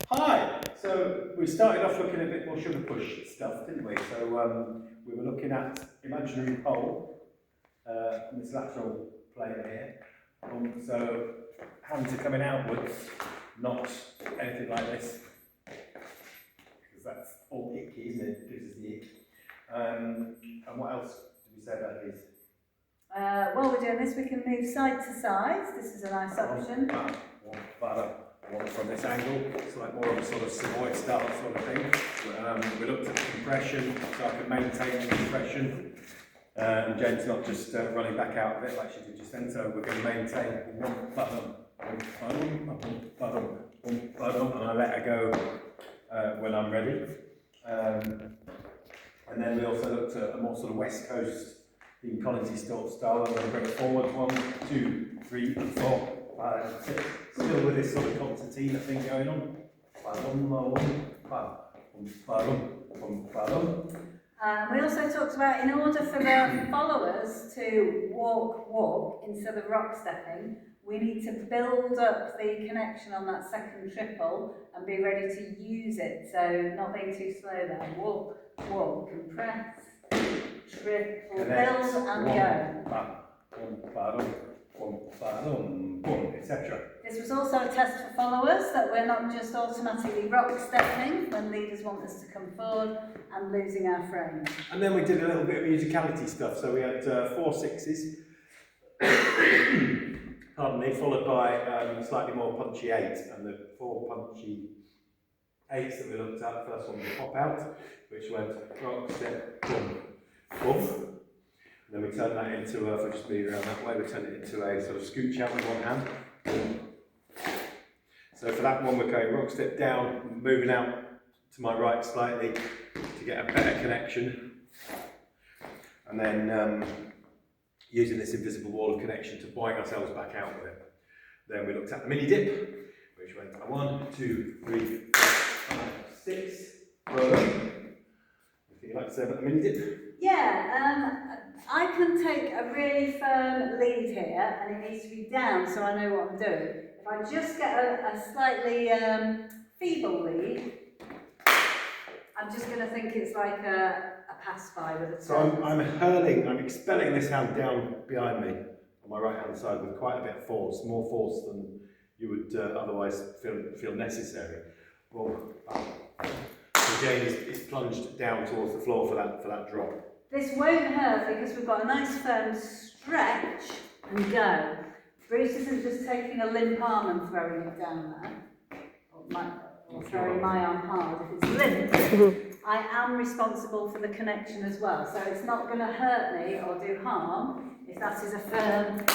Hi! So we started off looking at a bit more sugar push stuff, didn't we? So we were looking at imaginary pole on this lateral plane here. So hands are coming outwards, not anything like this, because that's all icky, isn't it? It gives us the ick. And what else did we say about these? While we're doing this, we can move side to side. This is a nice option. One from this angle, it's like more of a sort of Savoy style sort of thing. We looked at the compression, so I can maintain the compression. And Jen's not just running back out of it like she did just then, so we're going to maintain one button, and I let her go when I'm ready. And then we also looked at a more sort of West Coast Dean Collinsy style, and we'll bring it forward 1, 2, 3, 4, 5, 6. Still with this sort of concertina thing going on. We also talked about, in order for the followers to walk instead of rock stepping, we need to build up the connection on that second triple and be ready to use it. So not being too slow there. Walk, compress, triple, build and go. Etc. This was also a test for followers, that we're not just automatically rock stepping when leaders want us to come forward and losing our frame. And then we did a little bit of musicality stuff, so we had 4 6s, pardon me, followed by a slightly more punchy 8, and the 4 punchy 8s that we looked at, the first one was pop out, which went rock, step, boom, boom. And then we turned that into, if I just move around that way, we turned it into a sort of scooch out with one hand. Boom. So for that one we're going rock step down, moving out to my right slightly to get a better connection. And then using this invisible wall of connection to buoy ourselves back out with it. Then we looked at the mini dip, which went 1, 2, 3, 4, 5, 6. Anything you'd like to say about the mini dip? Yeah, I can take a really firm lead here, and it needs to be down so I know what I'm doing. If I just get a slightly feeble lead, I'm just going to think it's like a pass by with a turn. So I'm expelling this hand down behind me on my right hand side with quite a bit of force, more force than you would otherwise feel necessary. Well, so Jane is plunged down towards the floor for that drop. This won't hurt because we've got a nice firm stretch and go. Bruce isn't just taking a limp arm and throwing it down there, or throwing my arm hard. If it's limp, I am responsible for the connection as well. So it's not going to hurt me or do harm if that is a firm,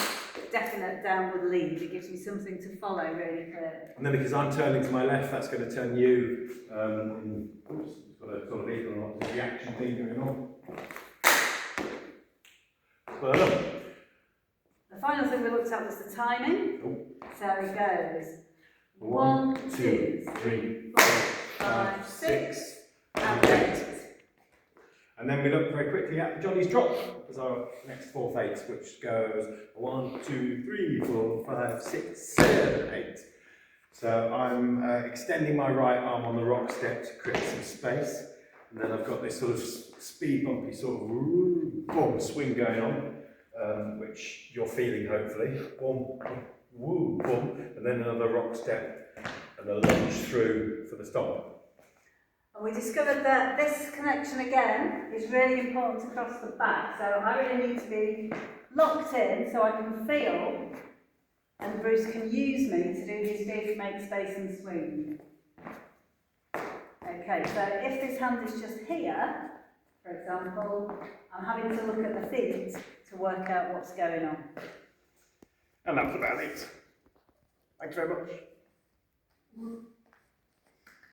definite downward lead. It gives me something to follow really clearly. And then because I'm turning to my left, that's going to turn you oops, got a sort of equal reaction thing going on. The final thing we looked at was the timing. Oh. So it goes 1, 2, 3, 4, 5, 6, and 8. And then we look very quickly at Johnny's drop as our next 4th 8, which goes 1, 2, 3, 4, 5, 6, 7, 8. So I'm extending my right arm on the rock step to create some space, and then I've got this sort of speed bumpy sort of boom swing going on, which you're feeling hopefully. Boom, woo, boom, and then another rock step and a lunge through for the stop. And we discovered that this connection again is really important across the back. So I really need to be locked in so I can feel, and Bruce can use me to do his big make space and swing. Okay, so if this hand is just here, for example, I'm having to look at the feet to work out what's going on. And that's about it. Thanks very much.